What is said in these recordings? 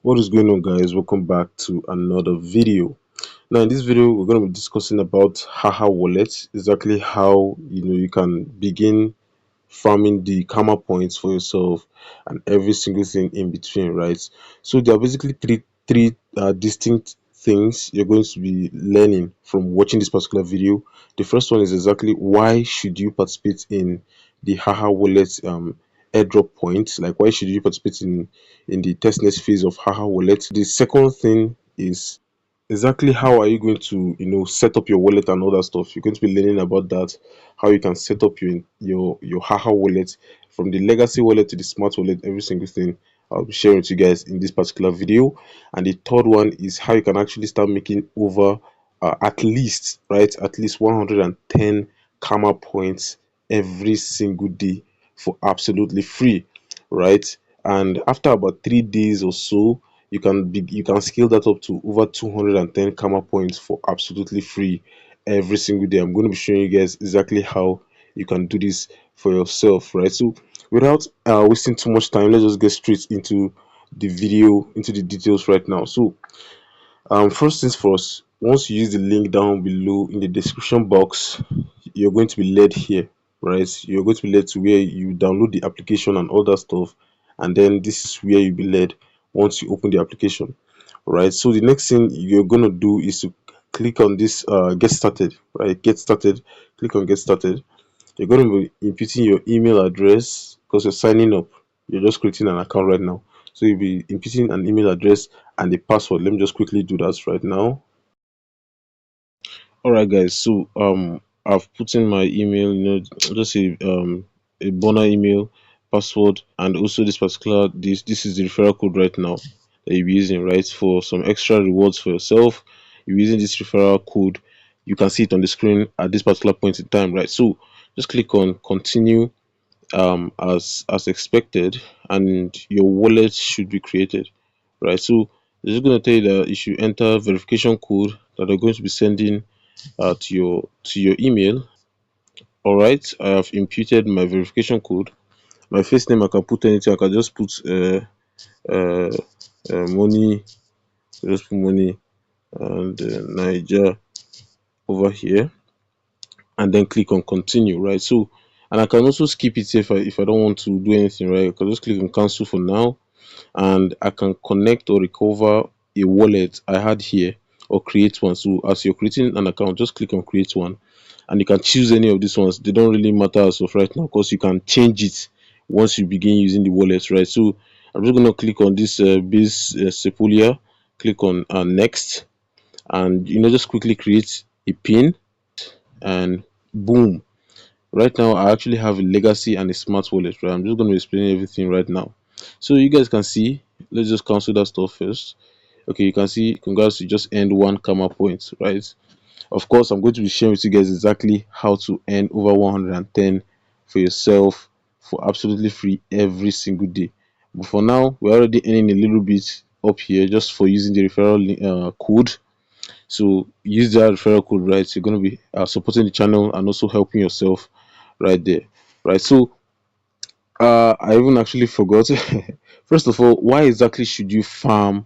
What is going on, guys? Welcome back to another video. Now in this video we're going to be discussing about haha wallet, exactly how you can begin farming the karma points for yourself and every single thing in between, right? So there are basically three distinct things you're going to be learning from watching this particular video. The first one is exactly why should you participate in the haha wallet airdrop points, like why should you participate in the testnet phase of haha wallet. The second thing is exactly how are you going to set up your wallet and all that stuff. You're going to be learning about that, how you can set up your haha wallet from the legacy wallet to the smart wallet, every single thing I'll be sharing with you guys in this particular video. And the third one is how you can actually start making over at least, right, at least 110 karma points every single day for absolutely free, right? And after about 3 days or so, you can scale that up to over 210 karma points for absolutely free every single day. I'm going to be showing you guys exactly how you can do this for yourself, right? So without wasting too much time, let's just get straight into the video, into the details right now. So first things first, once you use the link down below in the description box, you're going to be led here, right? You're going to be led to where you download the application and all that stuff, and then this is where you'll be led once you open the application, right? So the next thing you're going to do is to click on this get started, right? Get started. Click on get started. You're going to be inputting your email address because you're signing up. You're just creating an account right now, so you'll be inputting an email address and a password. Let me just quickly do that right now. All right, guys. So I've put in my email, just a burner email, password, and also this is the referral code right now that you'll be using, right, for some extra rewards for yourself. You're using this referral code. You can see it on the screen at this particular point in time, right? So just click on continue as expected, and your wallet should be created, right? So this is going to tell you that you should enter verification code that they're going to be sending to your email. All right, I have imputed my verification code. My first name, I can put anything. I can just put uh, money, just put money, and Niger over here, and then click on continue, right? So and I can also skip it if I don't want to do anything, right? I can just click on cancel for now, and I can connect or recover a wallet I had here or create one. So as you're creating an account, just click on create one, and you can choose any of these ones. They don't really matter as of right now because you can change it once you begin using the wallet, right? So I'm just going to click on this base Sepolia, click on next, and just quickly create a pin, and boom. Right now I actually have a legacy and a smart wallet, right? I'm just going to explain everything right now, so you guys can see. Let's just cancel that stuff first. Okay, you can see, congrats, you just earned 1 karma point, right? Of course, I'm going to be sharing with you guys exactly how to earn over 110 for yourself for absolutely free every single day. But for now, we're already earning a little bit up here just for using the referral code. So use that referral code, right? You're going to be supporting the channel and also helping yourself right there, right? So I even actually forgot. First of all, why exactly should you farm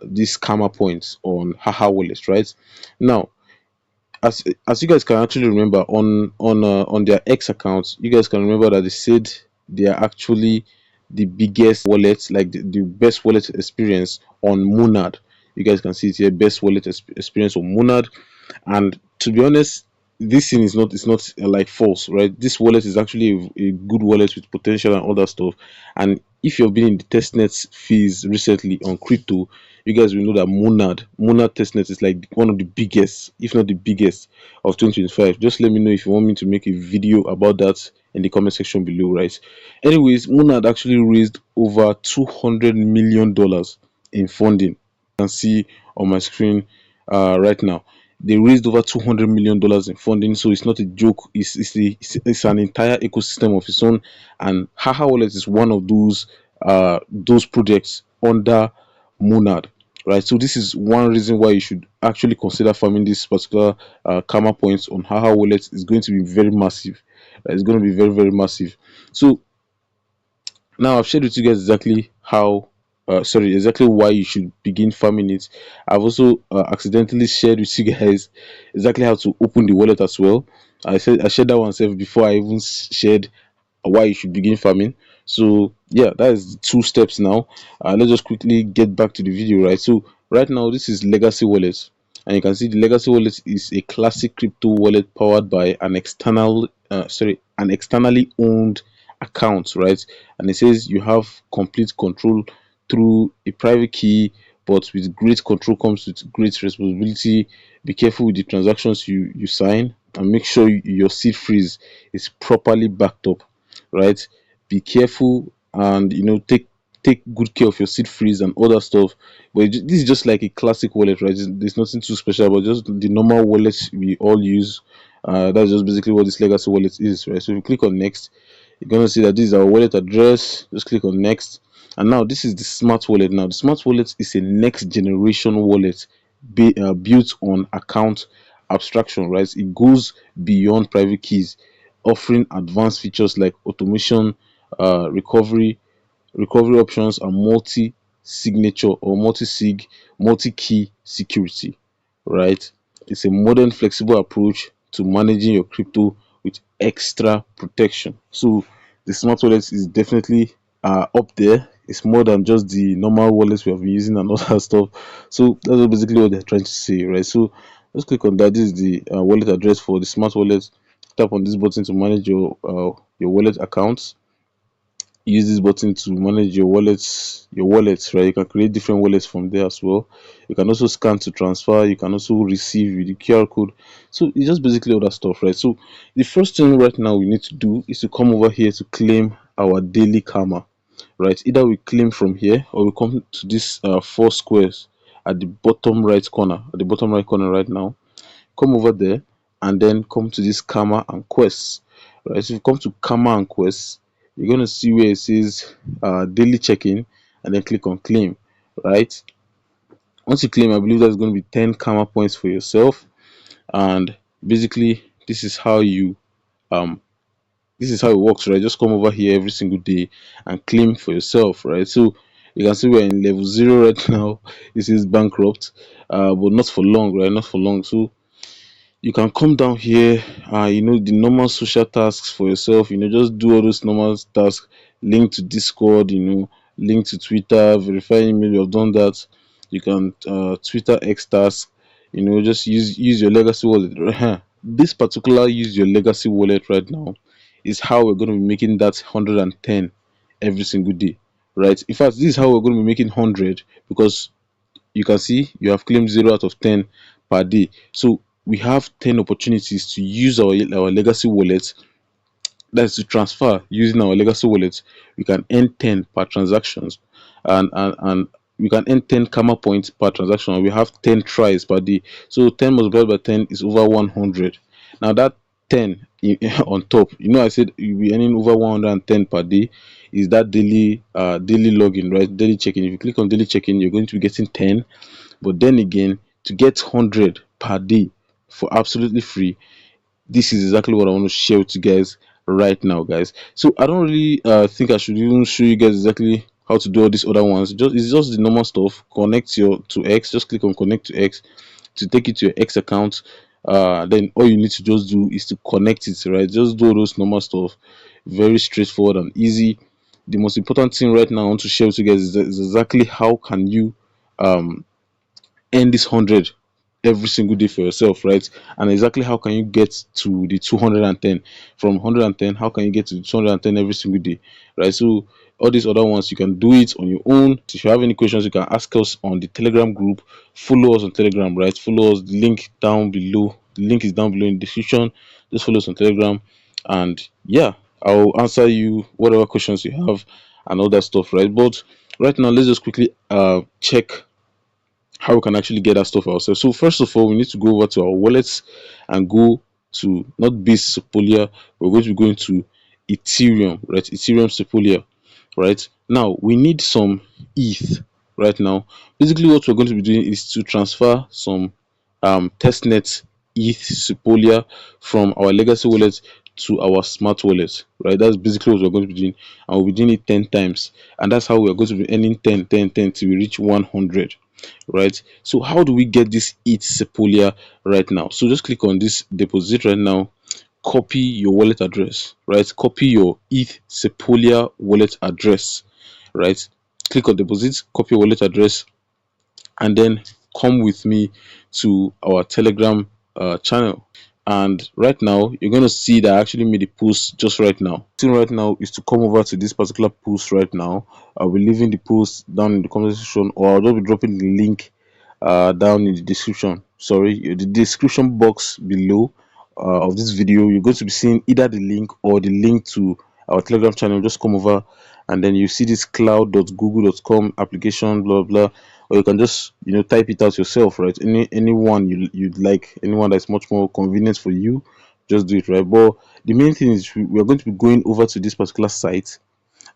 these karma points on haha wallet, right? Now, as you guys can actually remember, on their X accounts, you guys can remember that they said they are actually the biggest wallet, like the best wallet experience on Monad. You guys can see it here, best wallet experience on Monad. And to be honest, this thing is not, it's not like false, right? This wallet is actually a good wallet with potential and all that stuff. And if you've been in the testnet fees recently on crypto, you guys will know that Monad testnet is like one of the biggest, if not the biggest, of 2025. Just let me know if you want me to make a video about that in the comment section below, right? Anyways, Monad actually raised over $200 million in funding. You can see on my screen right now. They raised over $200 million in funding, so it's not a joke. It's an entire ecosystem of its own, and haha wallet is one of those projects under Monad, right? So this is one reason why you should actually consider farming this particular karma points on haha wallet. Is going to be very massive, right? It's going to be very, very massive. So now I've shared with you guys exactly how sorry, exactly why you should begin farming it. I've also accidentally shared with you guys exactly how to open the wallet as well. I shared that one self before I even shared why you should begin farming. So yeah, that is the two steps now. Let's just quickly get back to the video, right? So right now this is legacy wallet, and you can see the legacy wallet is a classic crypto wallet powered by an an externally owned account, right? And it says you have complete control through a private key, but with great control comes with great responsibility. Be careful with the transactions you sign, and make sure your seed phrase is properly backed up, right? Be careful, and take good care of your seed phrase and other stuff. But this is just like a classic wallet, right? There's nothing too special, but just the normal wallet we all use. That's just basically what this legacy wallet is, right? So if you click on next, you're gonna see that this is our wallet address. Just click on next, and now this is the smart wallet. Now the smart wallet is a next generation wallet built on account abstraction, right? It goes beyond private keys, offering advanced features like automation, recovery, options, and multi-signature or multi-sig, multi-key security, right? It's a modern, flexible approach to managing your crypto with extra protection. So the smart wallet is definitely up there. It's more than just the normal wallets we have been using and all that stuff. So that's basically what they're trying to say, right? So let's click on that. This is the wallet address for the smart wallet. Tap on this button to manage your wallet accounts. Use this button to manage your wallets, right? You can create different wallets from there as well. You can also scan to transfer. You can also receive with the QR code. So it's just basically all that stuff, right? So the first thing right now we need to do is to come over here to claim our daily karma, right? Either we claim from here, or we come to this four squares at the bottom right corner, right now. Come over there, and then come to this karma and quests, right? So if you come to karma and quests, you're going to see where it says daily check-in, and then click on claim, right? Once you claim, I believe that's going to be 10 karma points for yourself. And basically um this is how it works, right? Just come over here every single day and claim for yourself, right? So you can see we're in level 0 right now. This is bankrupt, but not for long, right? Not for long. So you can come down here, the normal social tasks for yourself. Just do all those normal tasks. Link to Discord, link to Twitter, verify email. You've done that. You can Twitter X task. Just use your legacy wallet. This particular use your legacy wallet right now is how we're going to be making that 110 every single day, right? In fact, this is how we're going to be making 100, because you can see you have claimed 0 out of 10 per day. So we have 10 opportunities to use our legacy wallet. That's to transfer using our legacy wallet. We can earn 10 per transactions, and we can earn 10 karma points per transaction, and we have 10 tries per day. So 10 multiplied by 10 is over 100. Now that 10 on top, I said you'll be earning over 110 per day, is that daily login, right? Daily check-in. If you click on daily check-in, you're going to be getting 10. But then again, to get 100 per day for absolutely free, this is exactly what I want to share with you guys right now, guys. So I don't really think I should even show you guys exactly how to do all these other ones. It's just the normal stuff. Connect your to X. Just click on connect to X to take it to your X account. Then all you need to just do is to connect it, right? Just do all those normal stuff. Very straightforward and easy. The most important thing right now I want to share with you guys is exactly how can you um earn this 100 every single day for yourself, right? And exactly how can you get to the 210? From 110, how can you get to the 210 every single day, right? So all these other ones, you can do it on your own. If you have any questions, you can ask us on the Telegram group. Follow us on Telegram, right? Follow us. The link down below. The link is down below in the description. Just follow us on Telegram, and yeah, I'll answer you whatever questions you have and all that stuff, right? But right now, let's just quickly check how we can actually get that stuff ourselves. So first of all, we need to go over to our wallets and go to not Base Sepolia. We're going to be going to Ethereum, right? Ethereum Sepolia, right? Now we need some ETH right now. Basically, what we're going to be doing is to transfer some testnet ETH Sepolia from our legacy wallet to our smart wallet, right? That's basically what we're going to be doing, and we'll be doing it 10 times, and that's how we're going to be earning 10, 10, 10 till we reach 100, right? So how do we get this ETH Sepolia right now? So just click on this deposit right now, copy your wallet address, right? Copy your ETH Sepolia wallet address, right? Click on deposit, copy your wallet address, and then come with me to our Telegram channel. And right now you're going to see that I actually made a post just right now. Thing right now is to come over to this particular post right now. I'll be leaving the post down in the comment section, or I'll just be dropping the link down in the description, sorry, the description box below of this video. You're going to be seeing either the link or the link to our Telegram channel. Just come over, and then you see this cloud.google.com application, blah blah, or you can just type it out yourself, right? Anyone you'd like, anyone that's much more convenient for you, just do it, right? But the main thing is we're going to be going over to this particular site,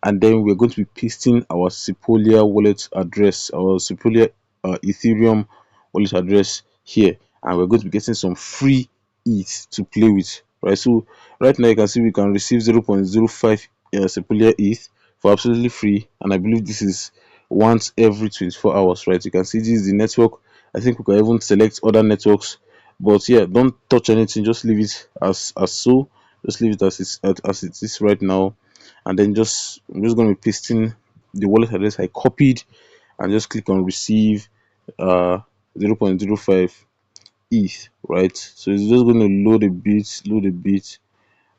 and then we're going to be pasting our Sepolia wallet address, our Sepolia Ethereum wallet address here, and we're going to be getting some free ETH to play with, right? So right now you can see we can receive 0.05 Sepolia ETH for absolutely free, and I believe this is once every 24 hours, right? You can see this is the network. I think we can even select other networks, but yeah, don't touch anything, just leave it as so, just leave it as it is right now. And then I'm just going to be pasting the wallet address I copied, and just click on receive uh 0.05 ETH, right? So it's just going to load a bit.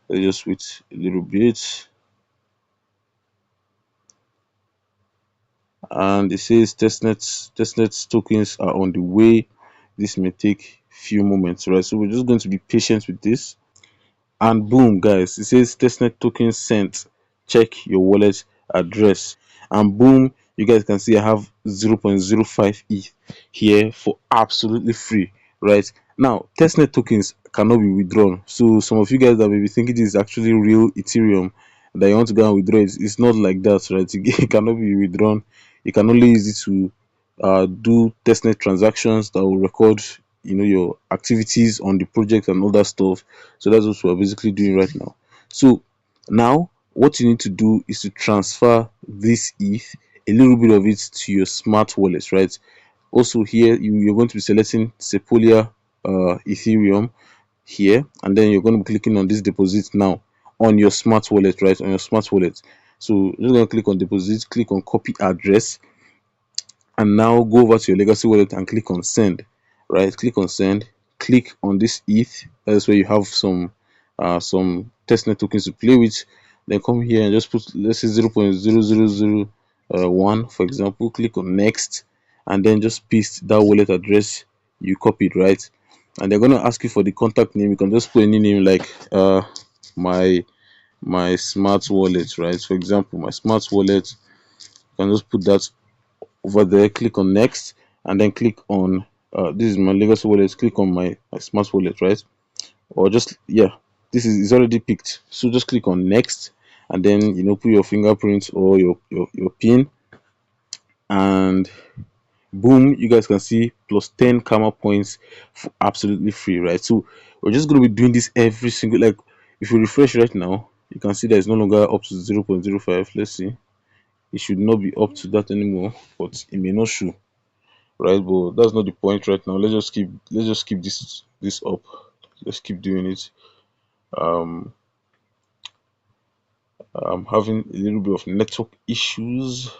Let's just wait a little bit. And it says testnet tokens are on the way. This may take few moments, right? So we're just going to be patient with this. And boom, guys, it says testnet token sent, check your wallet address. And boom, you guys can see I have 0.05 ETH here for absolutely free, right? Now testnet tokens cannot be withdrawn, so some of you guys that may be thinking this is actually real Ethereum that you want to go and withdraw it, it's not like that, right? It cannot be withdrawn. You can only use it to do testnet transactions that will record your activities on the project and all that stuff. So that's what we're basically doing right now. So now what you need to do is to transfer this ETH, a little bit of it, to your smart wallet, right? Also here you're going to be selecting Sepolia Ethereum here, and then you're going to be clicking on this deposit now on your smart wallet, right? On your smart wallet. So you're going to click on deposit, click on copy address, and now go over to your legacy wallet and click on send, right? Click on send, click on this ETH. That's where you have some testnet tokens to play with. Then come here and just put, let's say, 0.0001 for example. Click on next, and then just paste that wallet address you copied, right? And they're going to ask you for the contact name. You can just put any name, like my smart wallet, right? For example, my smart wallet. You can just put that over there. Click on next, and then click on this is my legacy wallet. Click on my smart wallet, right? Or just, yeah, this is it's already picked, so just click on next, and then put your fingerprint or your pin, and boom, you guys can see plus 10 karma points for absolutely free, right? So we're just going to be doing this every single, like, if you refresh right now, you can see that it's no longer up to 0.05. Let's see, it should not be up to that anymore, but it may not show, right? But that's not the point right now. Let's just keep this up. Let's keep doing it. um I'm having a little bit of network issues.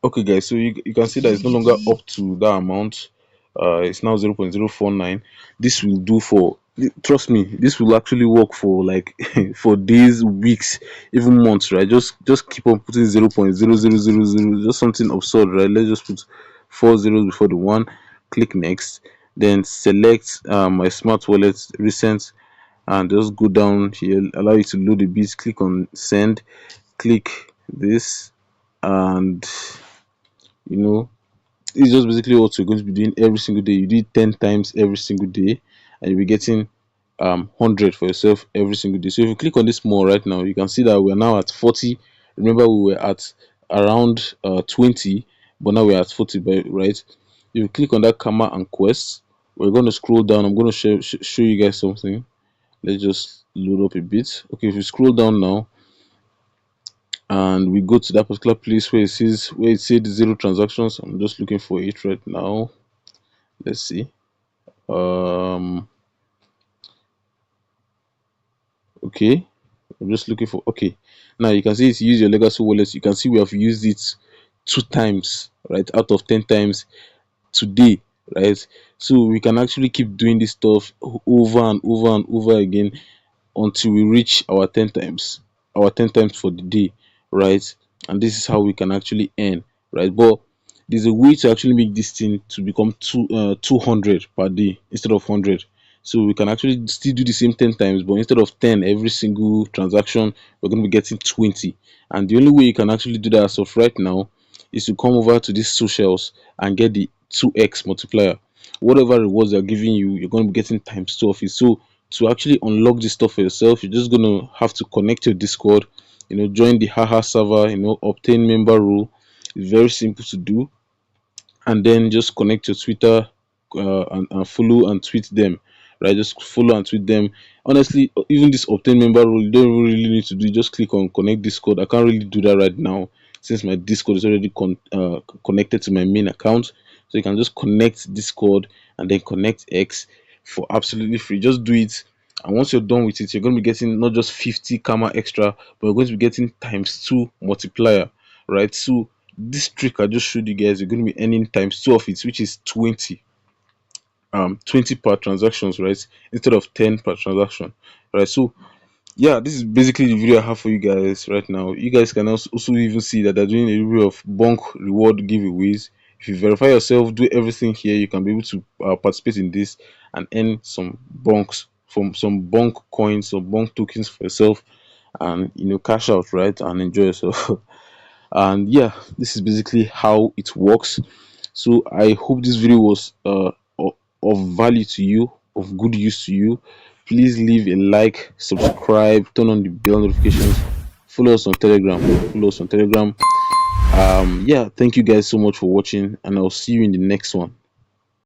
Okay, guys, so you can see that it's no longer up to that amount. It's now 0.049. This will do for, trust me, this will actually work for like for days, weeks, even months, right? Just keep on putting 0.0000, just something absurd, right? Let's just put 4 zeros before the one. Click next, then select my smart wallet recent, and just go down here, allow you to load a bit, click on send, click this, and you know it's just basically what you're going to be doing every single day. You do it 10 times every single day, and you'll be getting 100 for yourself every single day. So if you click on this more right now, you can see that we're now at 40. Remember, we were at around 20, but now we're at 40, right? If you click on that karma and quest, we're going to scroll down. I'm going to show you guys something. Let's just load up a bit. Okay, if we scroll down now and we go to that particular place where it said zero transactions, I'm just looking for it right now. Let's see. Um, okay, I'm just looking for. Okay, now you can see it's use your legacy wallet. You can see we have used it 2 times, right, out of 10 times today, right? So we can actually keep doing this stuff over and over and over again until we reach our 10 times for the day, right? And this is how we can actually earn, right? But there's a way to actually make this thing to become 200 per day instead of 100. So we can actually still do the same 10 times, but instead of 10 every single transaction, we're going to be getting 20. And the only way you can actually do that as of right now is to come over to these socials and get the 2x multiplier. Whatever rewards they're giving you, you're going to be getting times 2 of it. So to actually unlock this stuff for yourself, you're just going to have to connect your Discord, join the haha server, obtain member role. It's very simple to do. And then just connect your Twitter, and follow and tweet them, right? Just follow and tweet them. Honestly, even this obtain member rule, you don't really need to do. Just click on connect Discord. I can't really do that right now since my Discord is already connected to my main account. So you can just connect Discord and then connect X for absolutely free. Just do it. And once you're done with it, you're going to be getting not just 50 karma extra, but you're going to be getting times 2 multiplier, right? So this trick I just showed you guys, you're going to be earning times 2 of it, which is 20. 20 per transactions, right, instead of 10 per transaction, right? So yeah, this is basically the video I have for you guys right now. You guys can also even see that they're doing a little bit of bonk reward giveaways. If you verify yourself, do everything here, you can be able to participate in this and earn some bonks from some bonk coins or bonk tokens for yourself, and cash out, right, and enjoy yourself. And yeah, this is basically how it works. So I hope this video was of value to you, of good use to you. Please leave a like, subscribe, turn on the bell notifications, follow us on Telegram. Yeah, thank you guys so much for watching, and I'll see you in the next one.